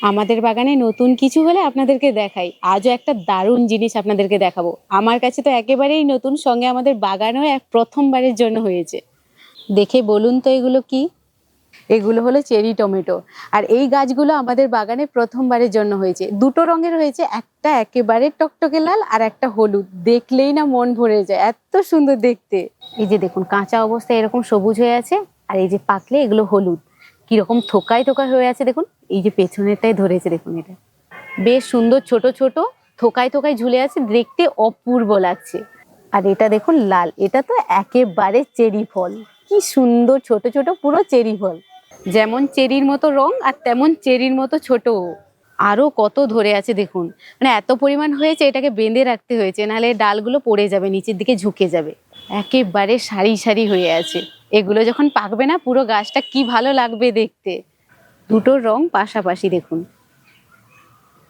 আমাদের বাগানে নতুন কিছু হলে আপনাদেরকে দেখাই। আজও একটা দারুণ জিনিস আপনাদেরকে দেখাবো। আমার কাছে তো একেবারেই নতুন, সঙ্গে আমাদের বাগানেও প্রথমবারের জন্য হয়েছে। দেখে বলুন তো এগুলো কি? এগুলো হলো চেরি টমেটো। আর এই গাছগুলো আমাদের বাগানে প্রথমবারের জন্য হয়েছে। দুটো রঙের হয়েছে, একটা একেবারে টকটকে লাল আর একটা হলুদ। দেখলেই না মন ভরে যায়, এত সুন্দর দেখতে। এই যে দেখুন, কাঁচা অবস্থায় এরকম সবুজ হয়ে আছে, আর এই যে পাকলে এগুলো হলুদ। কিরকম থোকায় থোকায় হয়ে আছে দেখুন, এই যে পেছনেরটাই ধরেছে দেখুন, এটা বেশ সুন্দর, ছোট ছোট থোকায় থোকায় ঝুলে আছে, দেখতে অপূর্ব লাগছে। আর এটা দেখুন লাল, এটা তো একেবারে চেরি ফল। কি সুন্দর ছোট ছোট পুরো চেরি ফল, যেমন চেরির মতো রং আর তেমন চেরির মতো ছোট। আরো কত ধরে আছে দেখুন, মানে এত পরিমাণ হয়েছে এটাকে বেঁধে রাখতে হয়েছে, নাহলে ডালগুলো পড়ে যাবে, নিচের দিকে ঝুঁকে যাবে। একেবারে সারি সারি হয়ে আছে। এগুলো যখন পাকবে না, পুরো গাছটা কি ভালো লাগবে দেখতে। দুটোর রং পাশাপাশি দেখুন।